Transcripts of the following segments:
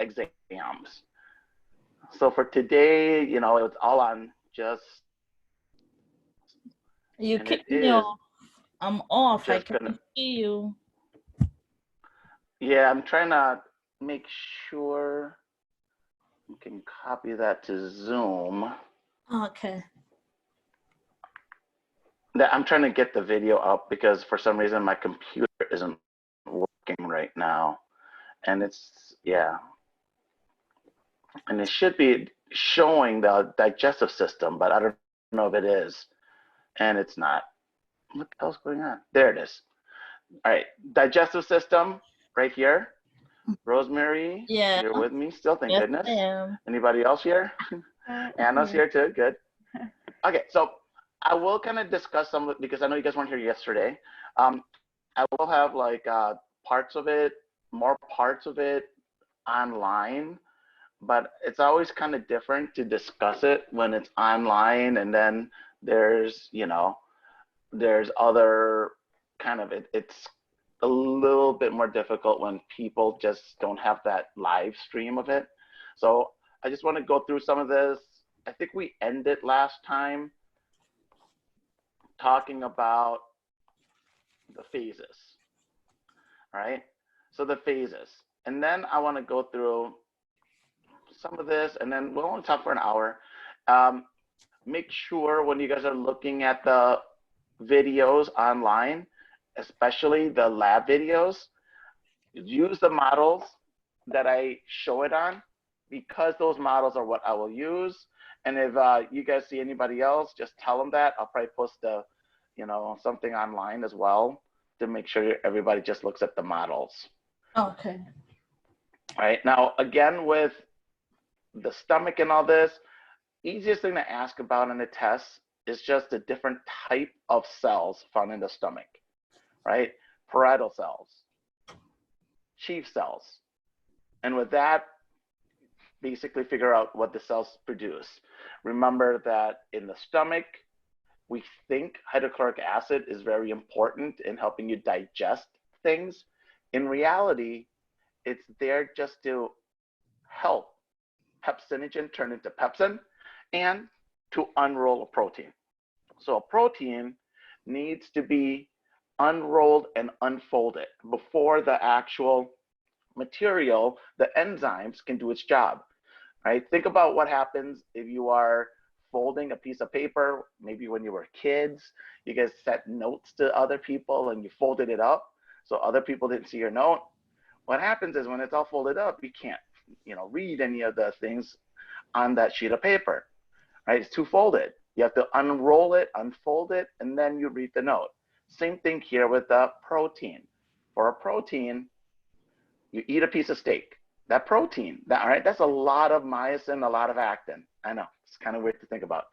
exams. So for today, you know, it's all on just, You and it kicked me is off. I'm off. I just gonna, can't see you. yeah, I'm trying to make sure you can copy that to Zoom. Okay. That I'm trying to get the video up because for some reason my computer isn't working right now. And it's, yeah. And it should be showing the digestive system, but I don't know if it is. And it's not. What the hell's going on? There it is. All right, digestive system right here. Rosemary, Yeah. you're with me still, thank Yes, goodness. I am. Anybody else here? Anna's here too, good. Okay, so I will kind of discuss some of it because I know you guys weren't here yesterday. I will have like parts of it, more parts of it online, but it's always kind of different to discuss it when it's online, and then there's, you know, there's other kind of, it's a little bit more difficult when people just don't have that live stream of it. So I just want to go through some of this. I think we ended last time talking about the phases, right? So the phases. And then I want to go through some of this, and then we'll only talk for an hour. Make sure when you guys are looking at the videos online, especially the lab videos, use the models that I show it on, because those models are what I will use. And if you guys see anybody else, just tell them that. I'll probably post the, you know, something online as well to make sure everybody just looks at the models. Okay. All right, now again with the stomach and all this, easiest thing to ask about in a test is just the different type of cells found in the stomach, right? Parietal cells, chief cells. And with that, basically figure out what the cells produce. Remember that in the stomach, we think hydrochloric acid is very important in helping you digest things. In reality, it's there just to help pepsinogen turn into pepsin and to unroll a protein. So a protein needs to be unrolled and unfolded before the actual material, the enzymes, can do its job, right? Think about what happens if you are folding a piece of paper, maybe when you were kids, you guys sent notes to other people and you folded it up so other people didn't see your note. What happens is when it's all folded up, you can't, you know, read any of the things on that sheet of paper, right? It's too folded. You have to unroll it, unfold it, and then you read the note. Same thing here with the protein. For a protein, you eat a piece of steak. That protein, that, all right, that's a lot of myosin, a lot of actin. I know, it's kind of weird to think about.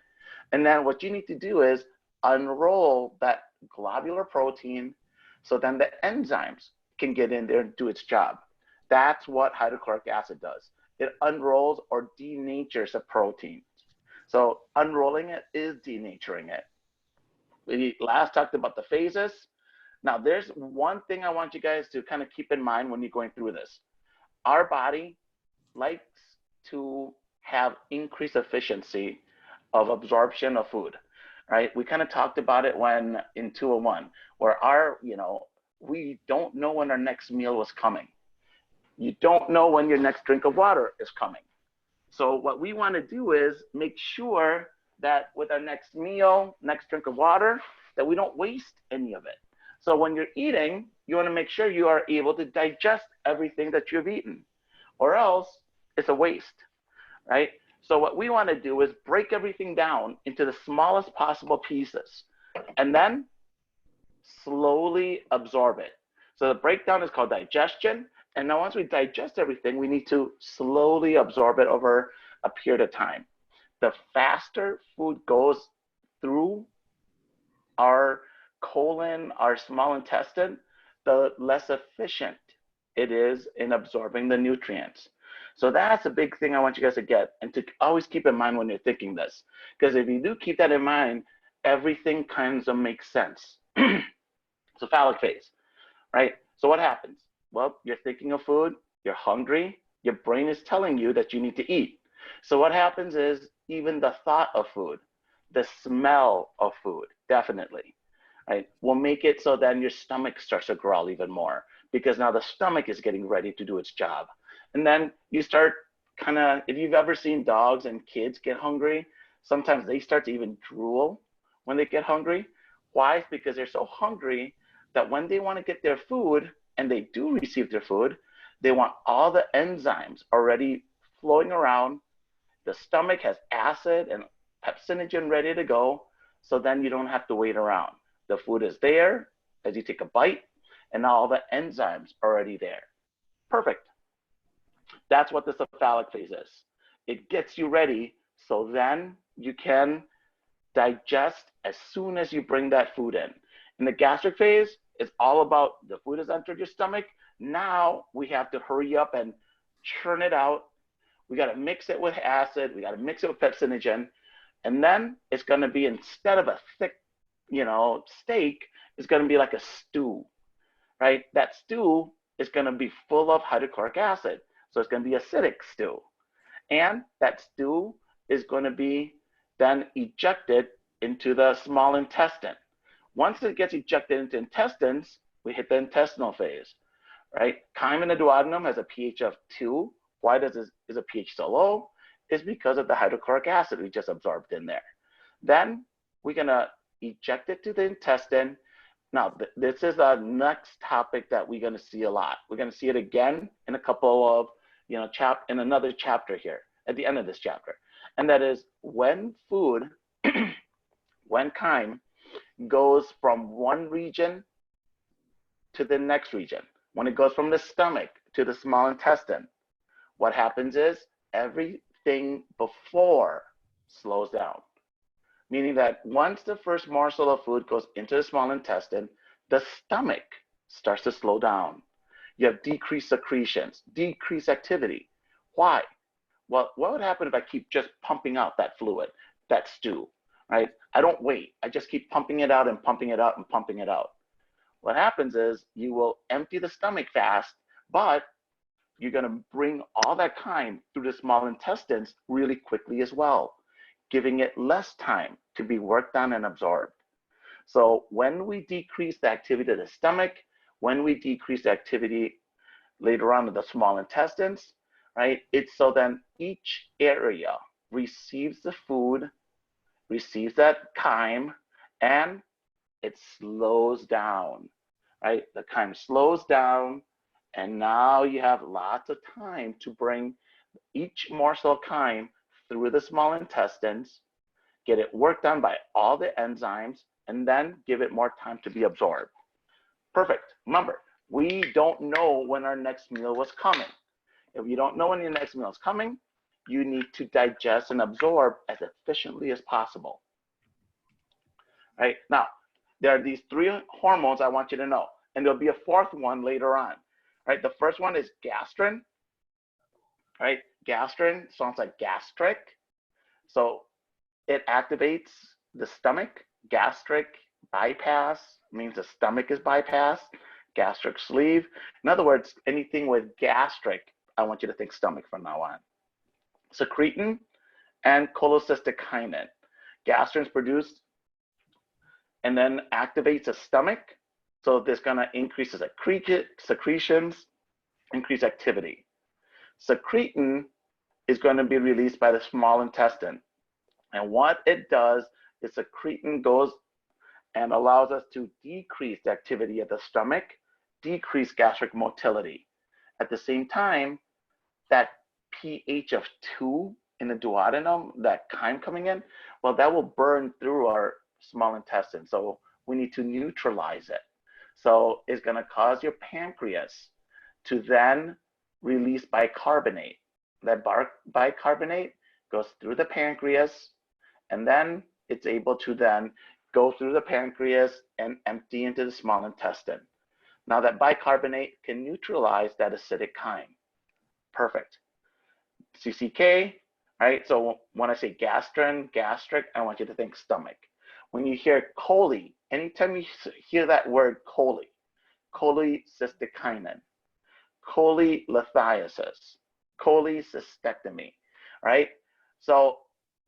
And then what you need to do is unroll that globular protein so then the enzymes can get in there and do its job. That's what hydrochloric acid does. It unrolls or denatures a protein. So unrolling it is denaturing it. We last talked about the phases. Now there's one thing I want you guys to kind of keep in mind when you're going through this. Our body likes to have increased efficiency of absorption of food, right? We kind of talked about it when in 201, where our, you know, we don't know when our next meal was coming. You don't know when your next drink of water is coming. So what we want to do is make sure that with our next meal, next drink of water, that we don't waste any of it. So when you're eating, you want to make sure you are able to digest everything that you've eaten, or else it's a waste, right? So what we want to do is break everything down into the smallest possible pieces and then slowly absorb it. So the breakdown is called digestion. And now once we digest everything, we need to slowly absorb it over a period of time. The faster food goes through our colon, our small intestine, the less efficient it is in absorbing the nutrients. So that's a big thing I want you guys to get and to always keep in mind when you're thinking this. Because if you do keep that in mind, everything kind of makes sense. So phallic phase, right? So what happens? Well, you're thinking of food, you're hungry, Your brain is telling you that you need to eat. So what happens is even the thought of food, the smell of food, definitely, right, will make it so then your stomach starts to growl even more because now the stomach is getting ready to do its job. And then you start kind of, if you've ever seen dogs and kids get hungry, sometimes they start to even drool when they get hungry. Why? Because they're so hungry that when they want to get their food and they do receive their food, they want all the enzymes already flowing around. The stomach has acid and pepsinogen ready to go. So then you don't have to wait around. The food is there as you take a bite, and now all the enzymes are already there. Perfect. That's what the cephalic phase is. It gets you ready so then you can digest as soon as you bring that food in. In the gastric phase, it's all about the food has entered your stomach. Now we have to hurry up and churn it out. We got to mix it with acid. We got to mix it with pepsinogen. And then it's going to be, instead of a thick, steak, it's going to be like a stew, right? That stew is going to be full of hydrochloric acid. So it's going to be acidic stew. And that stew is going to be then ejected into the small intestine. Once it gets ejected into intestines, we hit the intestinal phase, right? Chyme in the duodenum has a pH of 2. Why is a pH so low? It's because of the hydrochloric acid we just absorbed in there. Then we're going to eject it to the intestine. Now, this is the next topic that we're going to see a lot. We're going to see it again in a couple of, in another chapter here at the end of this chapter. And that is when food, when chyme goes from one region to the next region, when it goes from the stomach to the small intestine, what happens is everything before slows down. Meaning that once the first morsel of food goes into the small intestine, the stomach starts to slow down. You have decreased secretions, decreased activity. Why? Well, what would happen if I keep just pumping out that fluid, that stew, right? I don't wait. I just keep pumping it out and pumping it out and pumping it out. What happens is you will empty the stomach fast, but you're going to bring all that chyme through the small intestines really quickly as well, giving it less time to be worked on and absorbed. So when we decrease the activity of the stomach, when we decrease the activity later on in the small intestines, right, it's so then each area receives the food, receives that chyme, and it slows down, right? The chyme slows down, and now you have lots of time to bring each morsel of chyme through the small intestines, get it worked on by all the enzymes, and then give it more time to be absorbed. Perfect. Remember, we don't know when our next meal was coming. If you don't know when your next meal is coming, you need to digest and absorb as efficiently as possible. Right? Now, there are these 3 hormones I want you to know, and there'll be a 4th one later on. Right? The first one is gastrin. Right? Gastrin sounds like gastric. So it activates the stomach. Gastric bypass means the stomach is bypassed. Gastric sleeve. In other words, anything with gastric, I want you to think stomach from now on. Secretin and cholecystokinin. Gastrin is produced and then activates the stomach. So this going to increase the secretions, increase activity. Secretin is going to be released by the small intestine. And what it does is secretin goes and allows us to decrease the activity of the stomach, decrease gastric motility. At the same time, that pH of 2 in the duodenum, that chyme coming in, well, that will burn through our small intestine. So we need to neutralize it. So it's going to cause your pancreas to then release bicarbonate. That bicarbonate goes through the pancreas, and then it's able to then go through the pancreas and empty into the small intestine. Now that bicarbonate can neutralize that acidic chyme. Perfect. CCK, right? So when I say gastrin, gastric, I want you to think stomach. When you hear chole, anytime you hear that word cholecystokinin, cholelithiasis, cholecystectomy, right? So,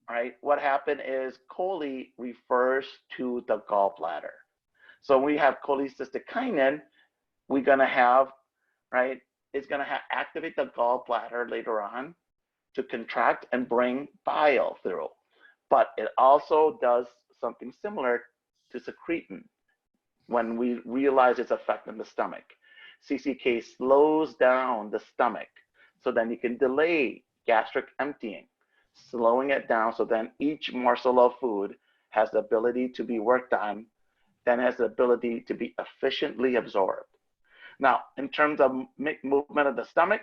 right, what happened is chole refers to the gallbladder. So we have cholecystokinin, we're gonna have, right, it's gonna activate the gallbladder later on to contract and bring bile through. But it also does something similar to secretin when we realize its effect in the stomach. CCK slows down the stomach so then you can delay gastric emptying, slowing it down so then each morsel of food has the ability to be worked on, then has the ability to be efficiently absorbed. Now, in terms of movement of the stomach,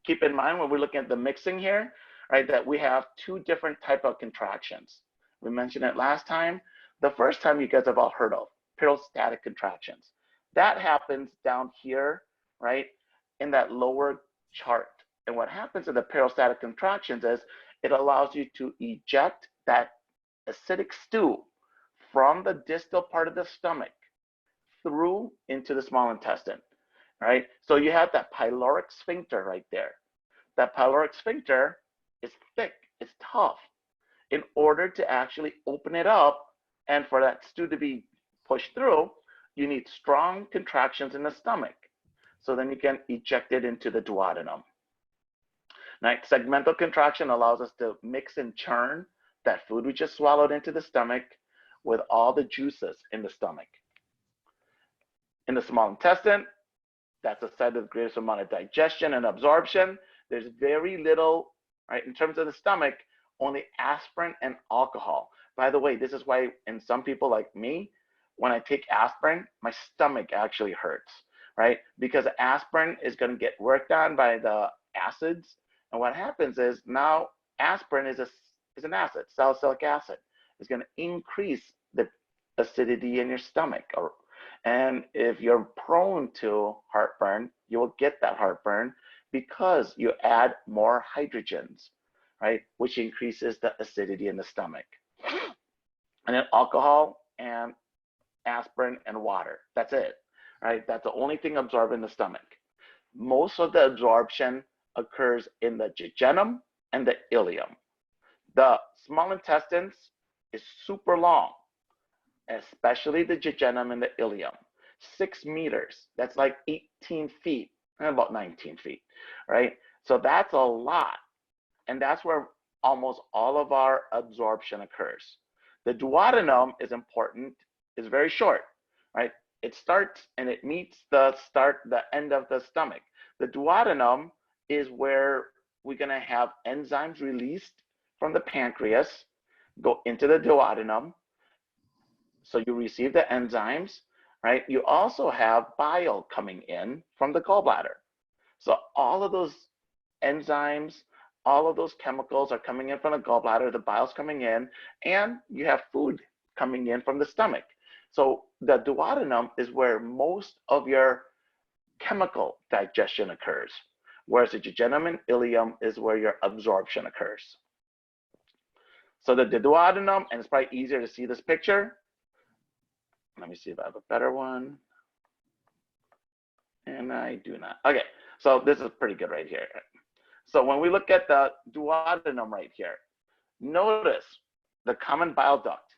keep in mind when we're looking at the mixing here, right, that we have two different type of contractions. We mentioned it last time. The first time you guys have all heard of peristaltic contractions. That happens down here, right, in that lower chart. And what happens in the peristaltic contractions is it allows you to eject that acidic stew from the distal part of the stomach through into the small intestine, right? So you have that pyloric sphincter right there. That pyloric sphincter is thick, it's tough. In order to actually open it up and for that stew to be pushed through, you need strong contractions in the stomach. So then you can eject it into the duodenum. Now, segmental contraction allows us to mix and churn that food we just swallowed into the stomach with all the juices in the stomach. In the small intestine, that's the site of the greatest amount of digestion and absorption. There's very little, right, in terms of the stomach, only aspirin and alcohol. By the way, this is why in some people like me, when I take aspirin, my stomach actually hurts, right? Because aspirin is going to get worked on by the acids. And what happens is now aspirin is an acid, salicylic acid. It's going to increase the acidity in your stomach. And if you're prone to heartburn, you will get that heartburn because you add more hydrogens, right? Which increases the acidity in the stomach. And then alcohol and aspirin and water. That's it, right? That's the only thing absorbed in the stomach. Most of the absorption occurs in the jejunum and the ileum. The small intestines is super long, especially the jejunum and the ileum. 6 meters, that's like 18 feet, about 19 feet, right? So that's a lot. And that's where almost all of our absorption occurs. The duodenum is important, is very short, right? It starts and it meets the end of the stomach. The duodenum is where we're gonna have enzymes released from the pancreas, go into the duodenum. So you receive the enzymes, right? You also have bile coming in from the gallbladder. So all of those enzymes, all of those chemicals are coming in from the gallbladder, the bile's coming in, and you have food coming in from the stomach. So the duodenum is where most of your chemical digestion occurs, whereas the jejunum and ileum is where your absorption occurs. So the duodenum, and it's probably easier to see this picture. Let me see if I have a better one. And I do not. Okay, so this is pretty good right here. So when we look at the duodenum right here, notice the common bile duct.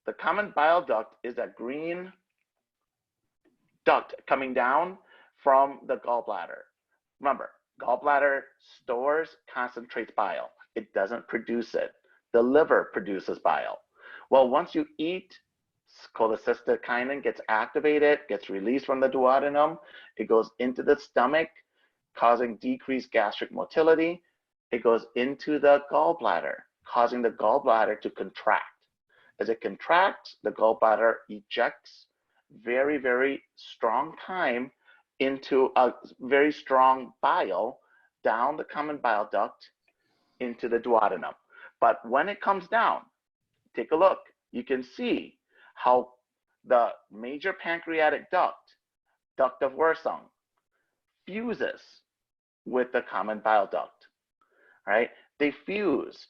The common bile duct is a green duct coming down from the gallbladder. Remember, gallbladder stores, concentrates bile. It doesn't produce it. The liver produces bile. Well, once you eat, cholecystokinin gets activated, gets released from the duodenum. It goes into the stomach, causing decreased gastric motility. It goes into the gallbladder, causing the gallbladder to contract. As it contracts, the gallbladder ejects very, very strong chyme into a very strong bile down the common bile duct into the duodenum. But when it comes down, take a look, you can see how the major pancreatic duct of Wirsung, fuses with the common bile duct, right? They fuse,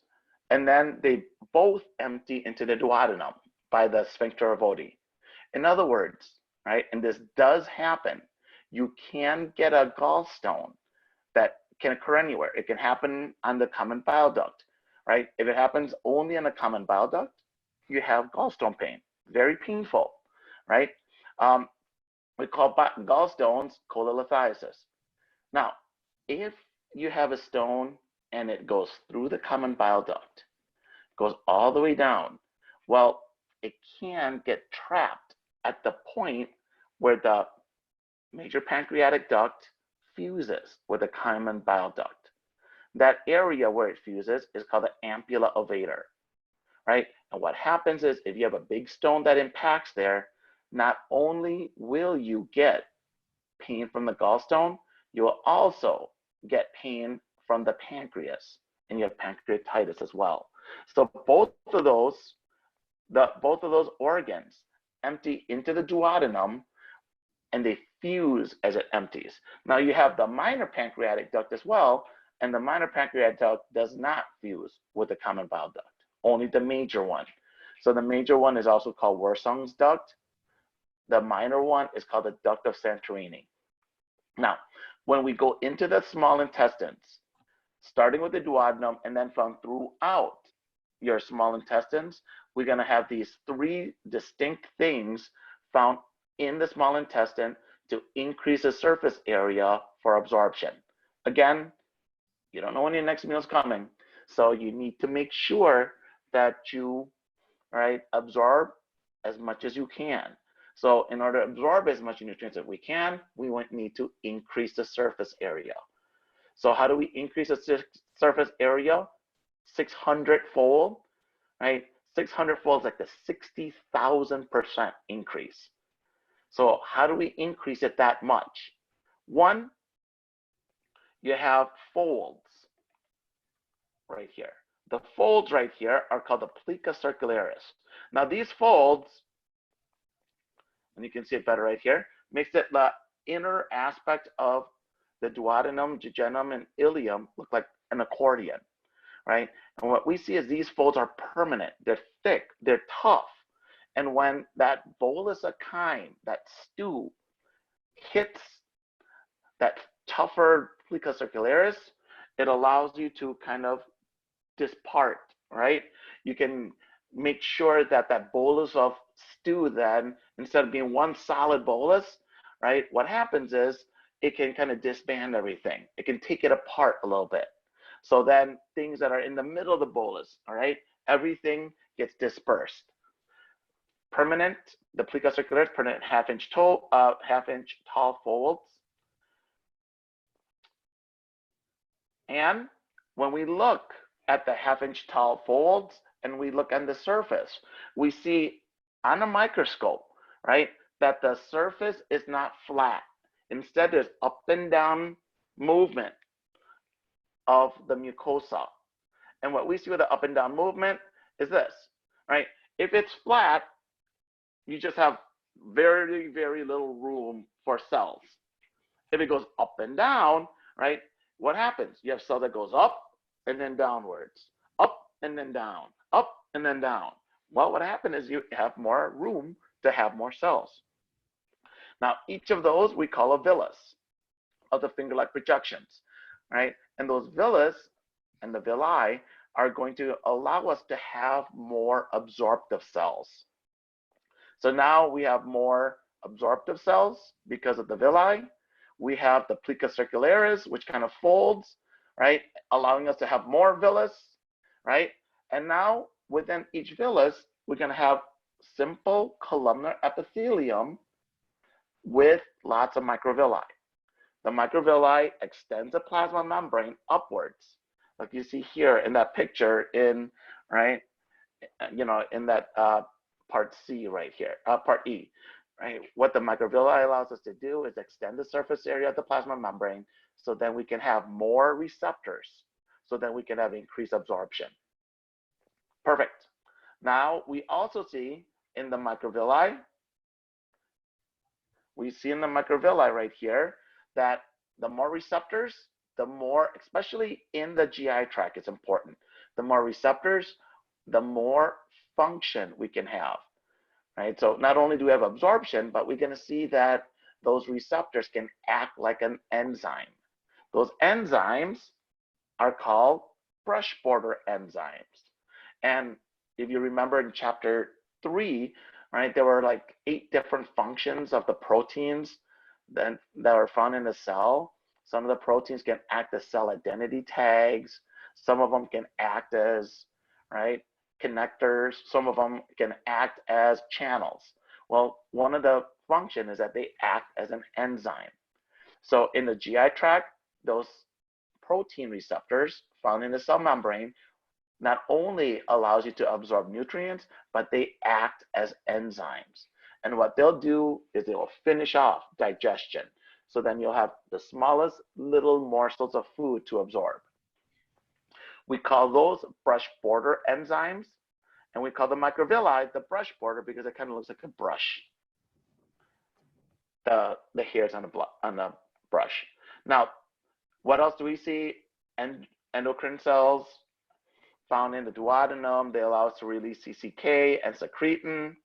and then they both empty into the duodenum by the sphincter of Oddi. In other words, right, and this does happen, you can get a gallstone that can occur anywhere. It can happen on the common bile duct, right? If it happens only on the common bile duct, you have gallstone pain, very painful, right? We call gallstones cholelithiasis. Now, if you have a stone and it goes through the common bile duct, goes all the way down, well, it can get trapped at the point where the major pancreatic duct fuses with the common bile duct. That area where it fuses is called the ampulla ovator, right? And what happens is if you have a big stone that impacts there, not only will you get pain from the gallstone, you will also get pain from the pancreas, and you have pancreatitis as well. So both of those organs empty into the duodenum, and they fuse as it empties. Now you have the minor pancreatic duct as well, and the minor pancreatic duct does not fuse with the common bile duct, only the major one. So the major one is also called Wirsung's duct. The minor one is called the duct of Santorini. Now, when we go into the small intestines, starting with the duodenum and then from throughout your small intestines, we're going to have these three distinct things found in the small intestine to increase the surface area for absorption. Again, you don't know when your next meal is coming, so you need to make sure that you absorb as much as you can. So in order to absorb as much nutrients as we can, we need to increase the surface area. So how do we increase the surface area? 600-fold, right? 600-fold is like the 60,000% increase. So how do we increase it that much? One, you have folds right here. The folds right here are called the plica circularis. Now these folds, and you can see it better right here, makes it the inner aspect of the duodenum, jejunum, and ileum look like an accordion, right? And what we see is these folds are permanent, they're thick, they're tough. And when that bolus of chyme, that stew, hits that tougher plica circularis, it allows you to kind of dispart, right? You can make sure that that bolus of stew then, instead of being one solid bolus, right, what happens is it can kind of disband everything. It can take it apart a little bit. So then things that are in the middle of the bolus, all right, everything gets dispersed. Permanent, the plica circularis, permanent half-inch tall folds. And when we look at the half-inch tall folds and we look on the surface, we see on a microscope, right, that the surface is not flat. Instead, there's up and down movement of the mucosa. And what we see with the up and down movement is this, right? If it's flat, you just have very, very little room for cells. If it goes up and down, right, what happens? You have cells that goes up and then downwards, up and then down, up and then down. Well, what happens is you have more room to have more cells. Now, each of those we call a villus of the finger-like projections, right? And those villus and the villi are going to allow us to have more absorptive cells. So now we have more absorptive cells because of the villi. We have the plica circularis, which kind of folds, right? Allowing us to have more villus, right? And now within each villus, we're going to have simple columnar epithelium with lots of microvilli. The microvilli extends the plasma membrane upwards, like you see here in that picture in, right, you know, in that part C right here, part E, right? What the microvilli allows us to do is extend the surface area of the plasma membrane so then we can have more receptors, so then we can have increased absorption. Perfect. Now we also see in the microvilli, right here, that the more receptors, the more, especially in the GI tract, it's important. The more receptors, the more function we can have, right? So not only do we have absorption, but we're going to see that those receptors can act like an enzyme. Those enzymes are called brush border enzymes. And if you remember in chapter 3, right, there were like 8 different functions of the proteins that are found in the cell. Some of the proteins can act as cell identity tags. Some of them can act as, right, connectors. Some of them can act as channels. Well, one of the functions is that they act as an enzyme. So in the GI tract, those protein receptors found in the cell membrane not only allows you to absorb nutrients, but they act as enzymes. And what they'll do is they will finish off digestion. So then you'll have the smallest little morsels of food to absorb. We call those brush border enzymes, and we call the microvilli the brush border because it kind of looks like a brush. The hairs on the brush. Now, what else do we see? Endocrine cells found in the duodenum. They allow us to release CCK and secretin,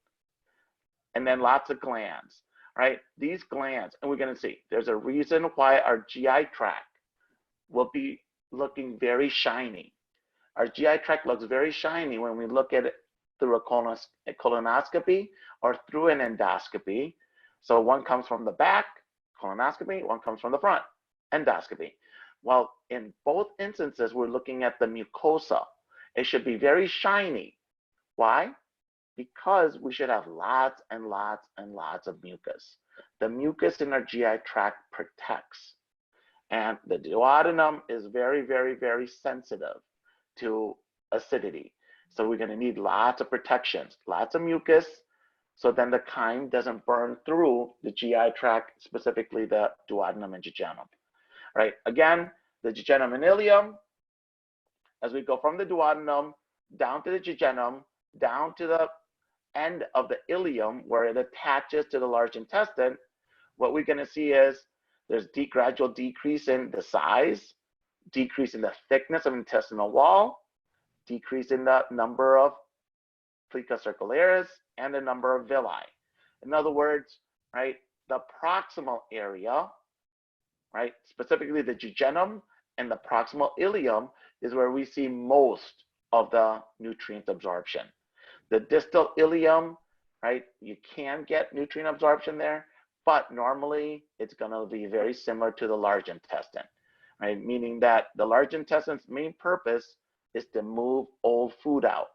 and then lots of glands, right? These glands, and we're going to see, there's a reason why our GI tract will be looking very shiny. Our GI tract looks very shiny when we look at it through a colonoscopy or through an endoscopy. So one comes from the back, colonoscopy, one comes from the front, endoscopy. Well, in both instances, we're looking at the mucosa. It should be very shiny. Why? Because we should have lots and lots and lots of mucus. The mucus in our GI tract protects. And the duodenum is very, very, very sensitive to acidity. So we're going to need lots of protections, lots of mucus, so then the chyme doesn't burn through the GI tract, specifically the duodenum and jejunum. Right? Again, the jejunum and ileum, as we go from the duodenum down to the jejunum, down to the end of the ileum where it attaches to the large intestine, what we're going to see is there's gradual decrease in the size, decrease in the thickness of intestinal wall, decrease in the number of plica circularis, and the number of villi. In other words, right, the proximal area, right, specifically the jejunum and the proximal ileum is where we see most of the nutrient absorption. The distal ileum, right, you can get nutrient absorption there, but normally it's going to be very similar to the large intestine, right? Meaning that the large intestine's main purpose is to move old food out.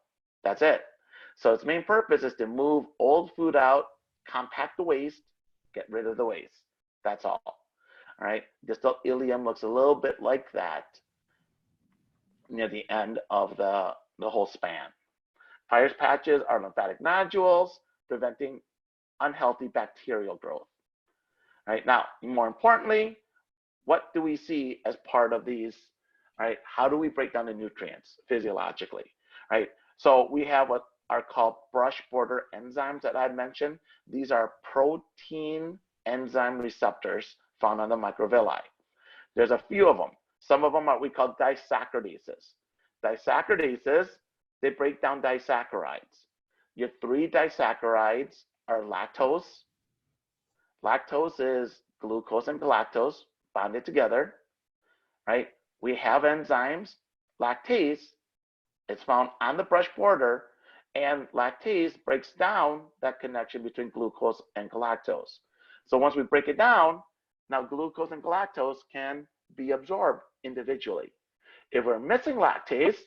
That's it. So its main purpose is to move old food out, compact the waste, get rid of the waste. That's all. All right. Distal ileum looks a little bit like that near the end of the whole span. Peyer's patches are lymphatic nodules preventing unhealthy bacterial growth. Right now, more importantly, what do we see as part of these? Right? How do we break down the nutrients physiologically? Right? So we have what are called brush border enzymes that I had mentioned. These are protein enzyme receptors found on the microvilli. There's a few of them. Some of them are we call disaccharidases. Disaccharidases, they break down disaccharides. Your 3 disaccharides are lactose. Lactose is glucose and galactose bonded together, right? We have enzymes. Lactase, it's found on the brush border, and lactase breaks down that connection between glucose and galactose. So once we break it down, now glucose and galactose can be absorbed individually. If we're missing lactase,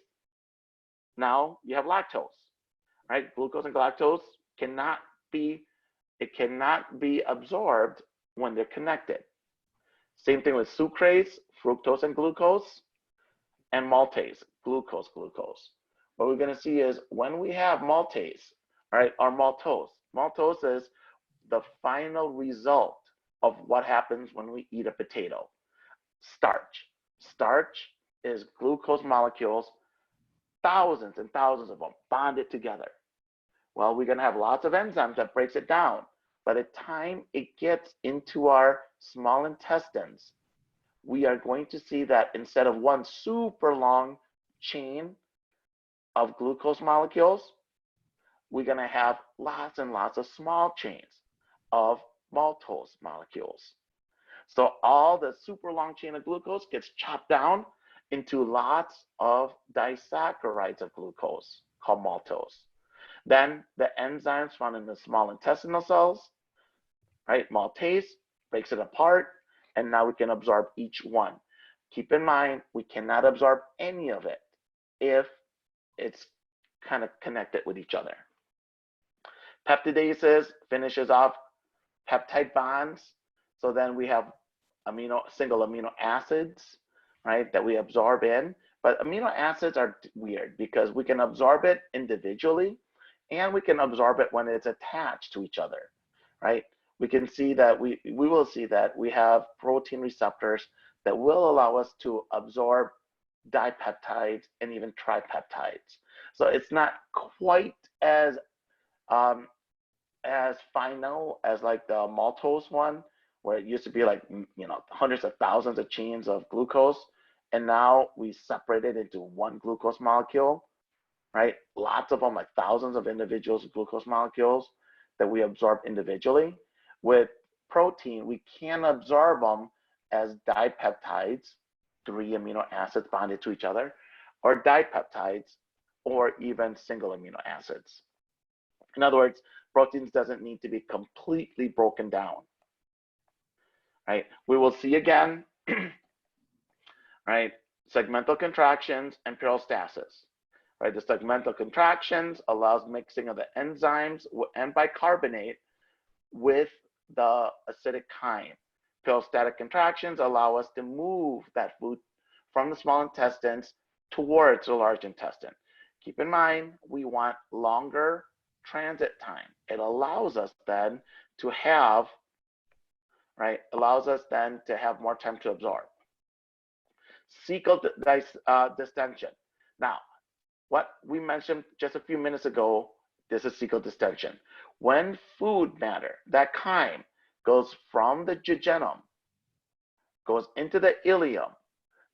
now you have lactose, right? Glucose and galactose cannot be absorbed when they're connected. Same thing with sucrase, fructose and glucose, and maltase, glucose. What we're going to see is when we have maltase, right, or maltose. Maltose is the final result of what happens when we eat a potato. Starch. Starch is glucose molecules, thousands and thousands of them bonded together. Well, we're going to have lots of enzymes that breaks it down. By the time it gets into our small intestines, we are going to see that instead of one super long chain of glucose molecules, we're going to have lots and lots of small chains of maltose molecules. So all the super long chain of glucose gets chopped down into lots of disaccharides of glucose called maltose. Then the enzymes found in the small intestinal cells, right, maltase, breaks it apart, and now we can absorb each one. Keep in mind, we cannot absorb any of it if it's kind of connected with each other. Peptidases finishes off peptide bonds. So then we have single amino acids, right, that we absorb in. But amino acids are weird because we can absorb it individually and we can absorb it when it's attached to each other, right? We can see that we will see that we have protein receptors that will allow us to absorb dipeptides and even tripeptides. So it's not quite as final as like the maltose one, where it used to be like, hundreds of thousands of chains of glucose, and now we separate it into one glucose molecule, right? Lots of them, like thousands of individuals glucose molecules that we absorb individually. With protein, we can absorb them as dipeptides, 3 amino acids bonded to each other, or dipeptides, or even single amino acids. In other words, proteins doesn't need to be completely broken down, right? We will see again, right, segmental contractions and perostasis, right? The segmental contractions allows mixing of the enzymes and bicarbonate with the acidic chyme. Perostatic contractions allow us to move that food from the small intestines towards the large intestine. Keep in mind, we want longer transit time. It allows us then to have, right, more time to absorb. Cecal distension. Now, what we mentioned just a few minutes ago, this is cecal distension. When food matter, that chyme, goes from the jejunum, goes into the ileum,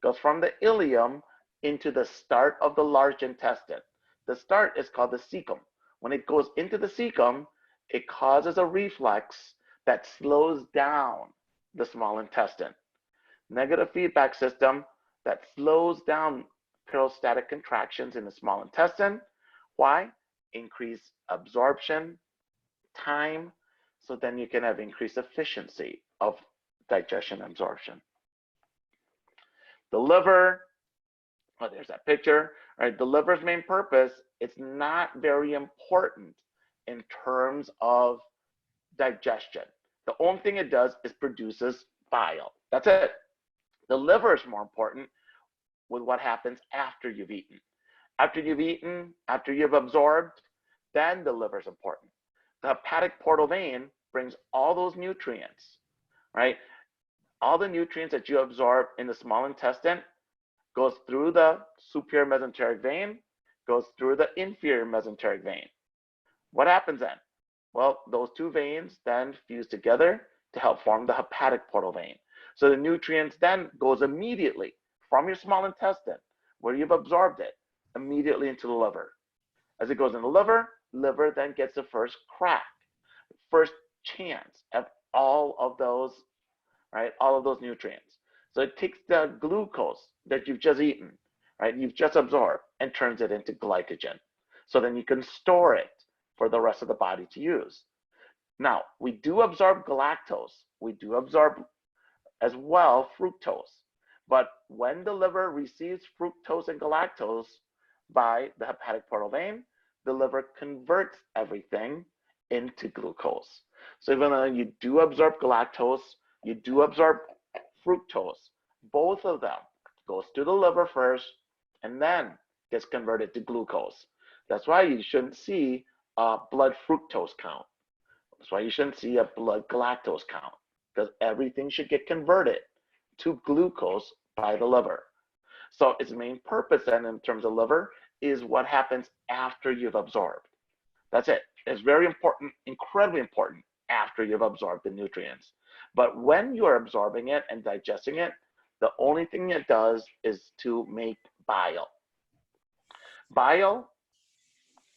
goes from the ileum into the start of the large intestine. The start is called the cecum. When it goes into the cecum, it causes a reflex that slows down the small intestine. Negative feedback system that slows down perostatic contractions in the small intestine. Why? Increase absorption, time, so then you can have increased efficiency of digestion and absorption. The liver, there's that picture, right? The liver's main purpose, it's not very important in terms of digestion. The only thing it does is produces bile. That's it. The liver is more important with what happens after you've eaten. After you've eaten, after you've absorbed, then the liver is important. The hepatic portal vein brings all those nutrients, right? All the nutrients that you absorb in the small intestine goes through the superior mesenteric vein, goes through the inferior mesenteric vein. What happens then? Well, those two veins then fuse together to help form the hepatic portal vein. So the nutrients then goes immediately from your small intestine, where you've absorbed it, immediately into the liver. As it goes in the liver then gets the first crack, first chance at all of those, right? All of those nutrients. So it takes the glucose that you've just eaten, right? You've just absorbed, and turns it into glycogen. So then you can store it for the rest of the body to use. Now, we do absorb galactose. We do absorb as well fructose. But when the liver receives fructose and galactose by the hepatic portal vein, the liver converts everything into glucose. So even though you do absorb galactose, you do absorb fructose, both of them goes to the liver first and then gets converted to glucose. That's why you shouldn't see a blood fructose count. That's why you shouldn't see a blood galactose count, because everything should get converted to glucose by the liver. So its main purpose then in terms of liver is what happens after you've absorbed. That's it. It's very important, incredibly important after you've absorbed the nutrients. But when you're absorbing it and digesting it, the only thing it does is to make bile. Bile,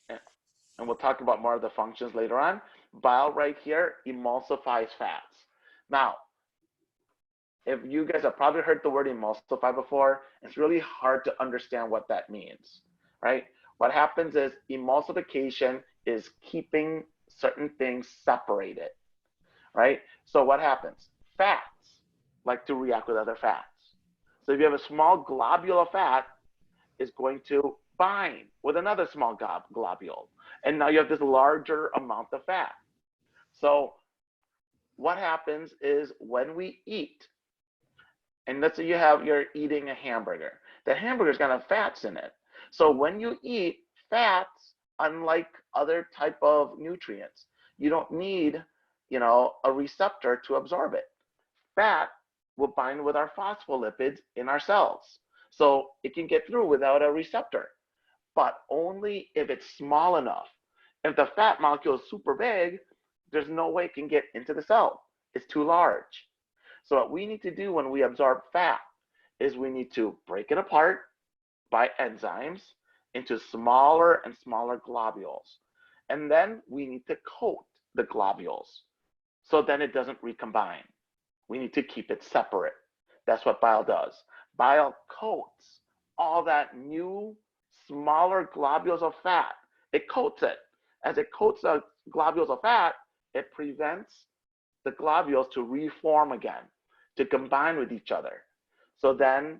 and we'll talk about more of the functions later on, bile right here emulsifies fats. Now, if you guys have probably heard the word emulsify before, it's really hard to understand what that means, right? What happens is emulsification is keeping certain things separated, right? So what happens? Fats like to react with other fats. So if you have a small globule of fat, it's going to bind with another small globule. And now you have this larger amount of fat. So what happens is when we eat, and let's say you're eating a hamburger, the hamburger's got fats in it. So when you eat fats, unlike other type of nutrients, you don't need, a receptor to absorb it. Fat will bind with our phospholipids in our cells. So it can get through without a receptor, but only if it's small enough. If the fat molecule is super big, there's no way it can get into the cell. It's too large. So what we need to do when we absorb fat is we need to break it apart by enzymes into smaller and smaller globules. And then we need to coat the globules so then it doesn't recombine. We need to keep it separate. That's what bile does. Bile coats all that new, smaller globules of fat. It coats it. As it coats the globules of fat, it prevents the globules to reform again, to combine with each other. So then,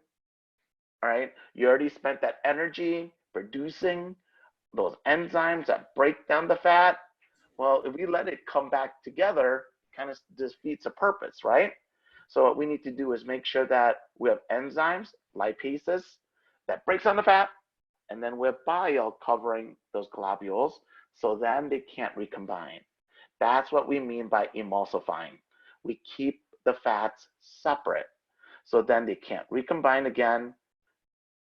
all right, you already spent that energy producing those enzymes that break down the fat. Well, if we let it come back together, kind of defeats the purpose, right? So what we need to do is make sure that we have enzymes, lipases, that breaks down the fat, and then we have bile covering those globules, so then they can't recombine. That's what we mean by emulsifying. We keep the fats separate, so then they can't recombine again.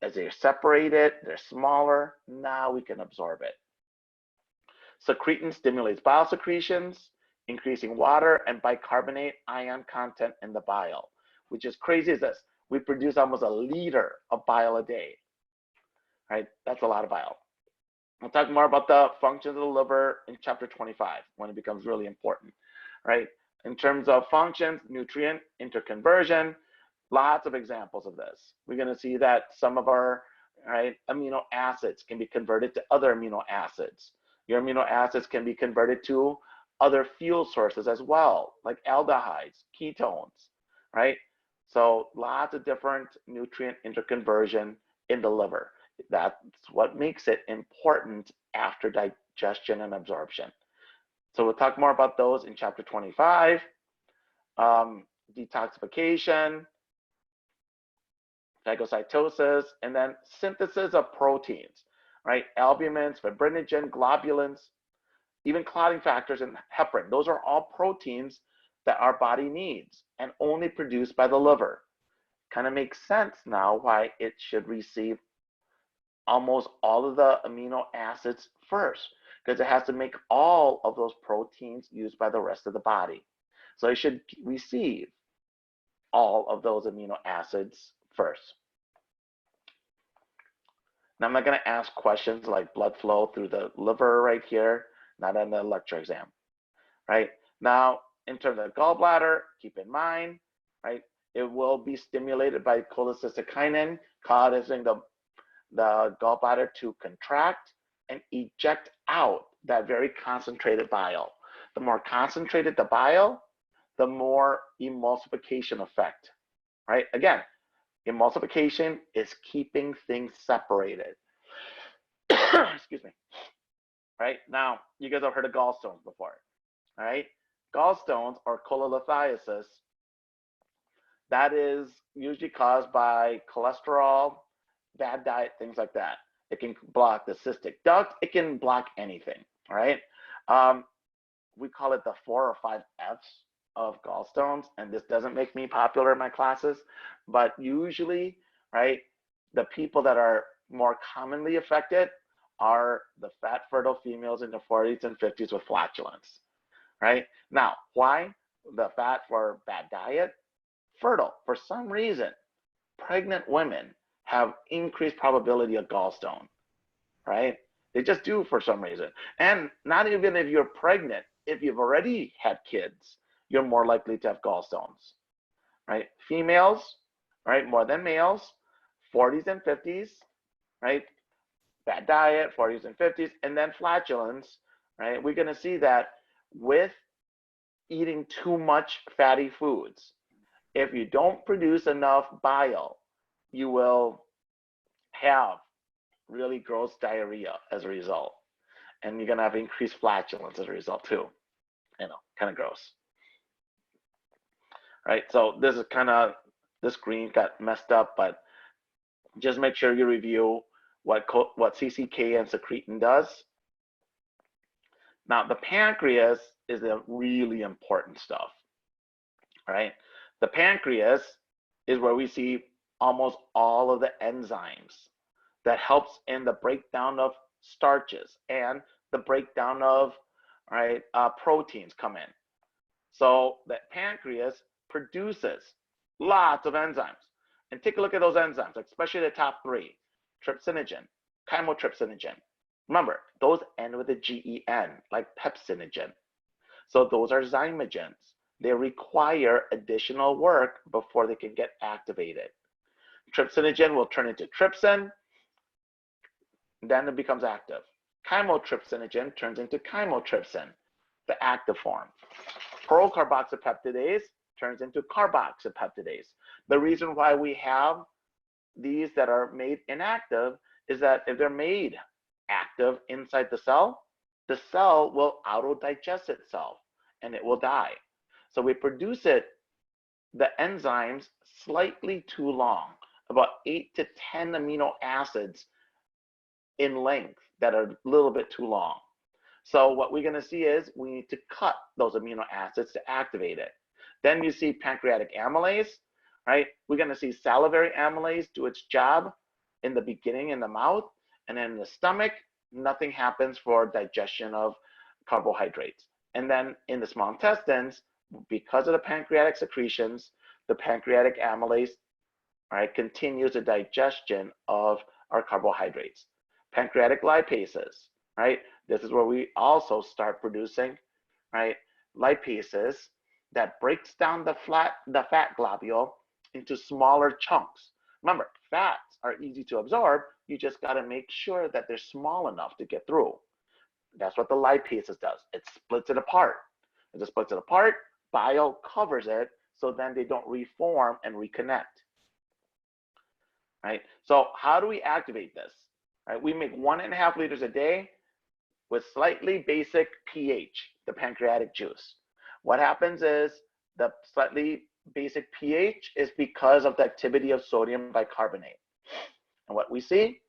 As they're separated, they're smaller, now we can absorb it. Secretin stimulates bile secretions, increasing water and bicarbonate ion content in the bile, which is crazy as this. We produce almost a liter of bile a day, right? That's a lot of bile. We'll talk more about the functions of the liver in chapter 25 when it becomes really important, right? In terms of functions, nutrient interconversion, lots of examples of this. We're going to see that some of our amino acids can be converted to other amino acids. Your amino acids can be converted to other fuel sources as well, like aldehydes, ketones, right? So lots of different nutrient interconversion in the liver. That's what makes it important after digestion and absorption. So we'll talk more about those in chapter 25. Detoxification, phagocytosis, and then synthesis of proteins, right? Albumins, fibrinogen, globulins, even clotting factors and heparin. Those are all proteins that our body needs and only produced by the liver. Kind of makes sense now why it should receive almost all of the amino acids first, because it has to make all of those proteins used by the rest of the body. So it should receive all of those amino acids first. Now I'm not going to ask questions like blood flow through the liver right here, not on the lecture exam, right? Now, in terms of gallbladder, keep in mind, right, it will be stimulated by cholecystokinin, causing the gallbladder to contract and eject out that very concentrated bile. The more concentrated the bile, the more emulsification effect, right? Again, emulsification is keeping things separated. Excuse me. Right? Now, you guys have heard of gallstones before, right? Gallstones or cholelithiasis, that is usually caused by cholesterol, bad diet, things like that. It can block the cystic duct. It can block anything, right? We call it the 4 or 5 F's of gallstones, and this doesn't make me popular in my classes, but usually, right, the people that are more commonly affected are the fat fertile females in the 40s and 50s with flatulence, right? Now, why the fat for bad diet? Fertile. For some reason, pregnant women have increased probability of gallstone, right? They just do for some reason. And not even if you're pregnant, if you've already had kids, you're more likely to have gallstones, right? Females, right, more than males, 40s and 50s, right? Bad diet, 40s and 50s, and then flatulence, right? We're going to see that with eating too much fatty foods, if you don't produce enough bile, you will have really gross diarrhea as a result. And you're going to have increased flatulence as a result too. Kind of gross. Right, so this is this screen got messed up, but just make sure you review what CCK and secretin does. Now, the pancreas is the really important stuff, right? The pancreas is where we see almost all of the enzymes that helps in the breakdown of starches and the breakdown of proteins come in. So the pancreas produces lots of enzymes. And take a look at those enzymes, especially the top three: trypsinogen, chymotrypsinogen. Remember, those end with a GEN, like pepsinogen. So those are zymogens. They require additional work before they can get activated. Trypsinogen will turn into trypsin, then it becomes active. Chymotrypsinogen turns into chymotrypsin, the active form. Procarboxypeptidase turns into carboxypeptidase. The reason why we have these that are made inactive is that if they're made active inside the cell will auto-digest itself and it will die. So we produce the enzymes slightly too long, about 8 to 10 amino acids in length that are a little bit too long. So what we're going to see is we need to cut those amino acids to activate it. Then you see pancreatic amylase, right? We're going to see salivary amylase do its job in the beginning in the mouth, and then in the stomach, nothing happens for digestion of carbohydrates. And then in the small intestines, because of the pancreatic secretions, the pancreatic amylase, right, continues the digestion of our carbohydrates. Pancreatic lipases, right? This is where we also start producing, right, lipases that breaks down the fat globule into smaller chunks. Remember, fats are easy to absorb. You just got to make sure that they're small enough to get through. That's what the lipases does. It splits it apart. As it splits it apart, bile covers it, so then they don't reform and reconnect. Right? So how do we activate this? Right? We make 1.5 liters a day with slightly basic pH, the pancreatic juice. What happens is the slightly basic pH is because of the activity of sodium bicarbonate. And what we see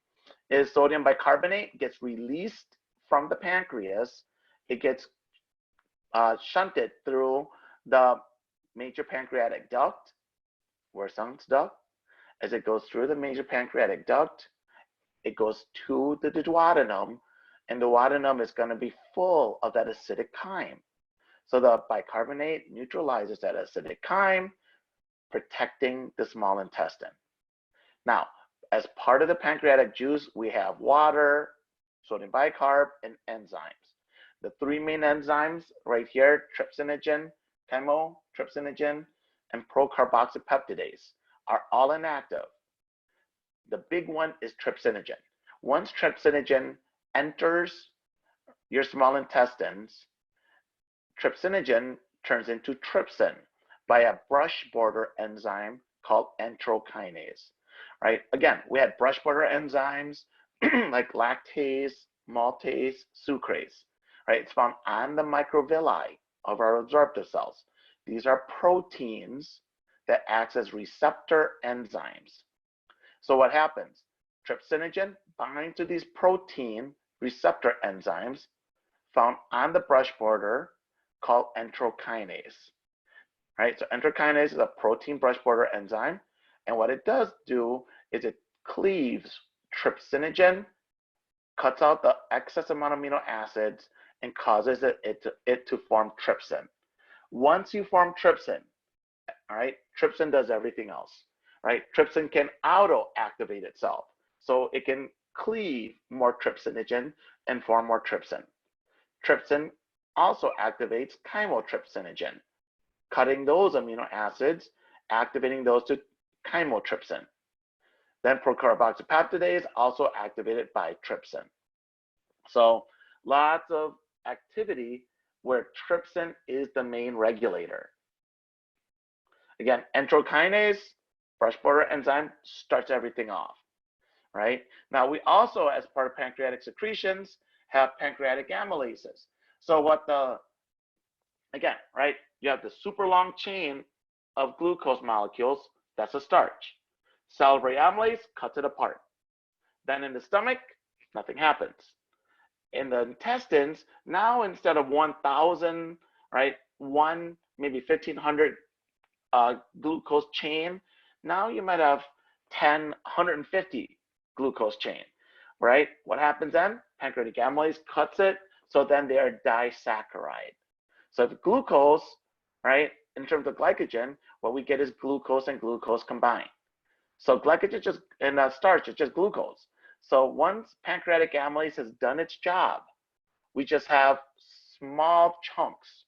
is sodium bicarbonate gets released from the pancreas. It gets shunted through the major pancreatic duct, Wirsung's duct. As it goes through the major pancreatic duct, it goes to the duodenum, and the duodenum is going to be full of that acidic chyme. So the bicarbonate neutralizes that acidic chyme, protecting the small intestine. Now, as part of the pancreatic juice, we have water, sodium bicarb, and enzymes. The three main enzymes right here, trypsinogen, chymotrypsinogen, and procarboxypeptidase, are all inactive. The big one is trypsinogen. Once trypsinogen enters your small intestines, trypsinogen turns into trypsin by a brush border enzyme called enterokinase. Right? Again, we had brush border enzymes like lactase, maltase, sucrase. Right? It's found on the microvilli of our absorptive cells. These are proteins that act as receptor enzymes. So what happens? Trypsinogen binds to these protein receptor enzymes found on the brush border called enterokinase. Right? So enterokinase is a protein brush border enzyme, and what it does do is it cleaves trypsinogen, cuts out the excess amount of amino acids, and causes it to form trypsin. Once you form trypsin, all right, trypsin does everything else. Right? Trypsin can auto-activate itself, so it can cleave more trypsinogen and form more trypsin. Trypsin also activates chymotrypsinogen, cutting those amino acids activating those to chymotrypsin. Then procarboxypeptidase also activated by trypsin. So lots of activity where trypsin is the main regulator. Again, enterokinase, brush border enzyme, starts everything off, right? Now we also, as part of pancreatic secretions, have pancreatic amylases. So again, right, you have the super long chain of glucose molecules, that's a starch. Salivary amylase cuts it apart. Then in the stomach, nothing happens. In the intestines, now instead of 1,000, right, maybe 1,500 glucose chain, now you might have 150 glucose chain, right? What happens then? Pancreatic amylase cuts it, so then they are disaccharide. So the glucose, right, in terms of glycogen, what we get is glucose and glucose combined. So glycogen just, and starch is just glucose. So once pancreatic amylase has done its job, we just have small chunks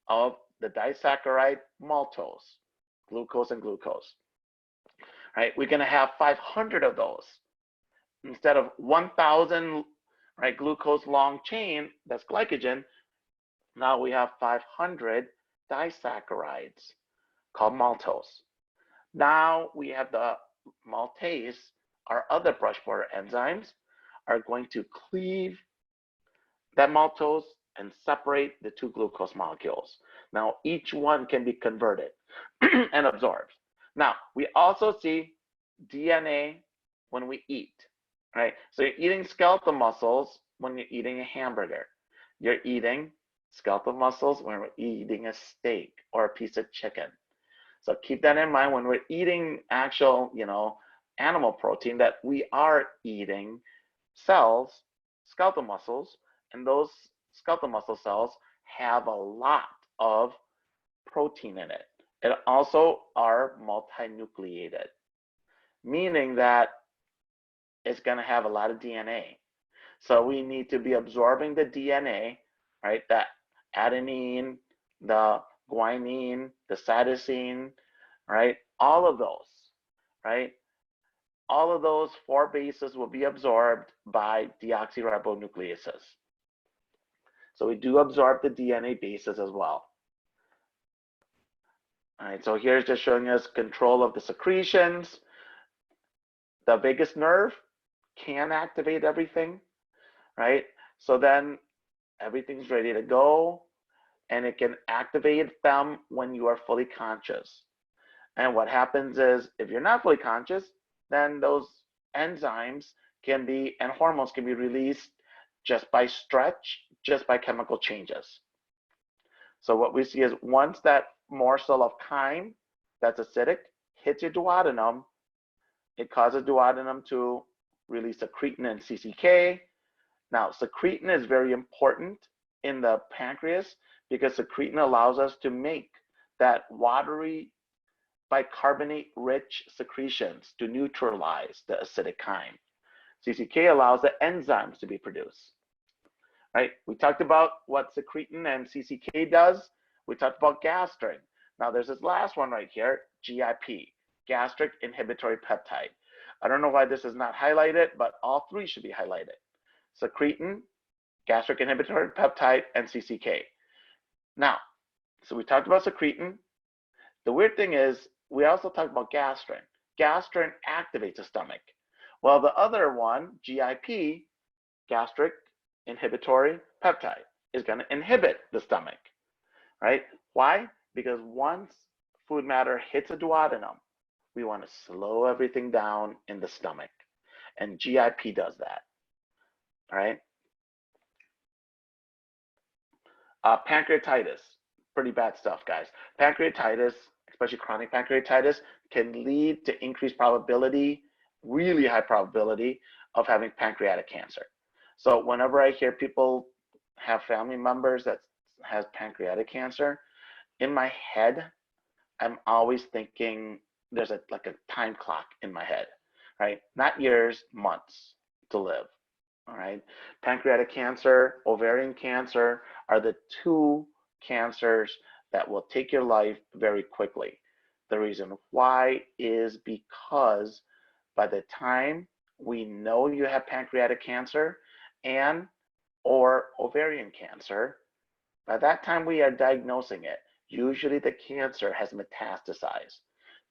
of the disaccharide maltose, glucose and glucose. Right? We're going to have 500 of those instead of 1,000, right, glucose long chain, that's glycogen. Now we have 500 disaccharides called maltose. Now we have the maltase, our other brush border enzymes are going to cleave that maltose and separate the two glucose molecules. Now each one can be converted and absorbed. Now we also see DNA when we eat, right? So you're eating skeletal muscles when you're eating a hamburger. You're eating skeletal muscles when we're eating a steak or a piece of chicken. So keep that in mind when we're eating actual, animal protein, that we are eating cells, skeletal muscles, and those skeletal muscle cells have a lot of protein in it. It also are multinucleated, meaning that it's going to have a lot of DNA. So we need to be absorbing the DNA, right? That adenine, the guanine, the cytosine, right? All of those, right? All of those 4 bases will be absorbed by deoxyribonucleases. So we do absorb the DNA bases as well. All right, so here's just showing us control of the secretions. The vagus nerve can activate everything, right? So then everything's ready to go, and it can activate them when you are fully conscious. And what happens is, if you're not fully conscious, then those enzymes can be, and hormones can be released just by stretch, just by chemical changes. So what we see is once that morsel of chyme that's acidic hits your duodenum, it causes duodenum to release secretin and CCK. Now, secretin is very important in the pancreas because secretin allows us to make that watery bicarbonate-rich secretions to neutralize the acidic chyme. CCK allows the enzymes to be produced. Right? We talked about what secretin and CCK does. We talked about gastrin. Now there's this last one right here, GIP, gastric inhibitory peptide. I don't know why this is not highlighted, but all 3 should be highlighted. Secretin, gastric inhibitory peptide, and CCK. Now, so we talked about secretin. The weird thing is, we also talked about gastrin. Gastrin activates the stomach. Well, the other one, GIP, gastric inhibitory peptide, is going to inhibit the stomach, right? Why? Because once food matter hits a duodenum, we want to slow everything down in the stomach. And GIP does that, all right? Pancreatitis, pretty bad stuff, guys. Pancreatitis, especially chronic pancreatitis, can lead to increased probability, really high probability of having pancreatic cancer. So whenever I hear people have family members that has pancreatic cancer, in my head, I'm always thinking there's like a time clock in my head, right? Not years, months to live, all right? Pancreatic cancer, ovarian cancer are the 2 cancers that will take your life very quickly. The reason why is because by the time we know you have pancreatic cancer and or ovarian cancer, by that time we are diagnosing it, usually the cancer has metastasized.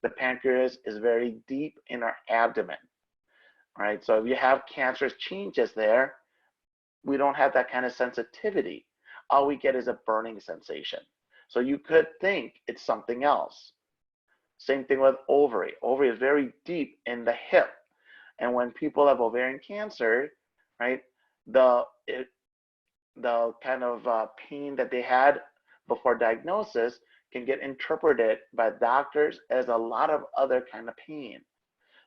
The pancreas is very deep in our abdomen, right? So if you have cancerous changes there, we don't have that kind of sensitivity. All we get is a burning sensation. So you could think it's something else. Same thing with ovary. Ovary is very deep in the hip. And when people have ovarian cancer, right, the kind of pain that they had before diagnosis can get interpreted by doctors as a lot of other kind of pain.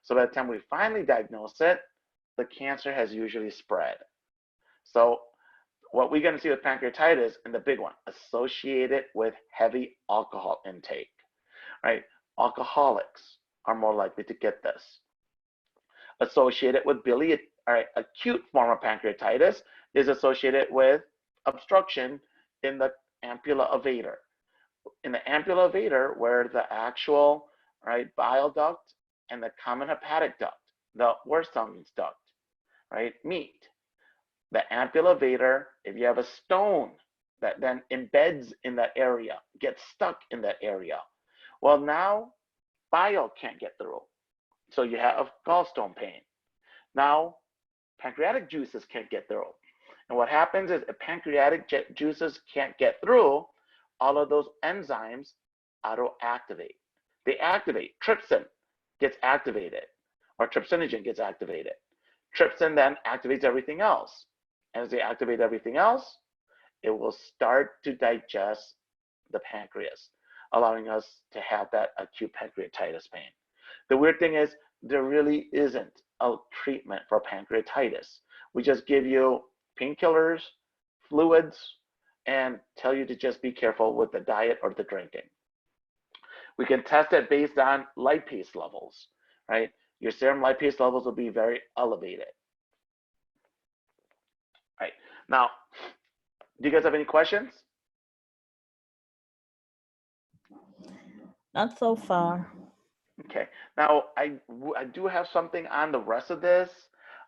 So by the time we finally diagnose it, the cancer has usually spread. So what we're going to see with pancreatitis, and the big one, associated with heavy alcohol intake, right? Alcoholics are more likely to get this. Associated with acute form of pancreatitis is associated with obstruction in the ampulla levator. In the ampulla levator, where the actual bile duct and the common hepatic duct, the Werstein's duct, meet. The ampulla levator, if you have a stone that then embeds in that area, gets stuck in that area, well, now bile can't get through. So you have gallstone pain. Now, pancreatic juices can't get through. And what happens is if pancreatic juices can't get through, all of those enzymes auto-activate. They activate. Trypsin gets activated, or trypsinogen gets activated. Trypsin then activates everything else. As they activate everything else, it will start to digest the pancreas, allowing us to have that acute pancreatitis pain. The weird thing is there really isn't a treatment for pancreatitis. We just give you painkillers, fluids, and tell you to just be careful with the diet or the drinking. We can test it based on lipase levels, right? Your serum lipase levels will be very elevated. Right. Now, do you guys have any questions? Not so far. Okay. Now, I do have something on the rest of this.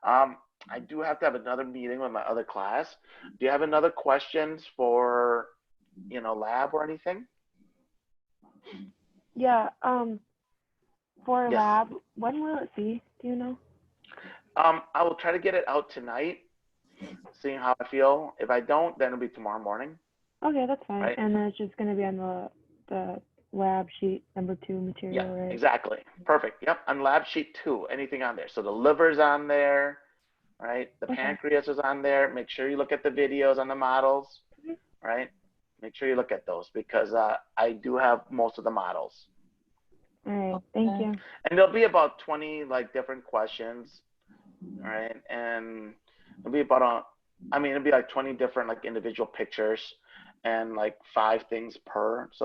I do have to have another meeting with my other class. Do you have another questions for, lab or anything? Yeah. For Yes. lab, when will it be? Do you know? I will try to get it out tonight, seeing how I feel. If I don't, then it'll be tomorrow morning. Okay, that's fine. Right. And then it's just going to be on the lab sheet number 2 material, Yeah, right? exactly. Perfect. Yep. On lab sheet 2, anything on there. So the liver's on there, right? The pancreas is on there. Make sure you look at the videos on the models, right? Make sure you look at those because I do have most of the models. All right. Thank you. And there'll be about 20 different questions, right? And it'll be about it'll be 20 different individual pictures and 5 things per. So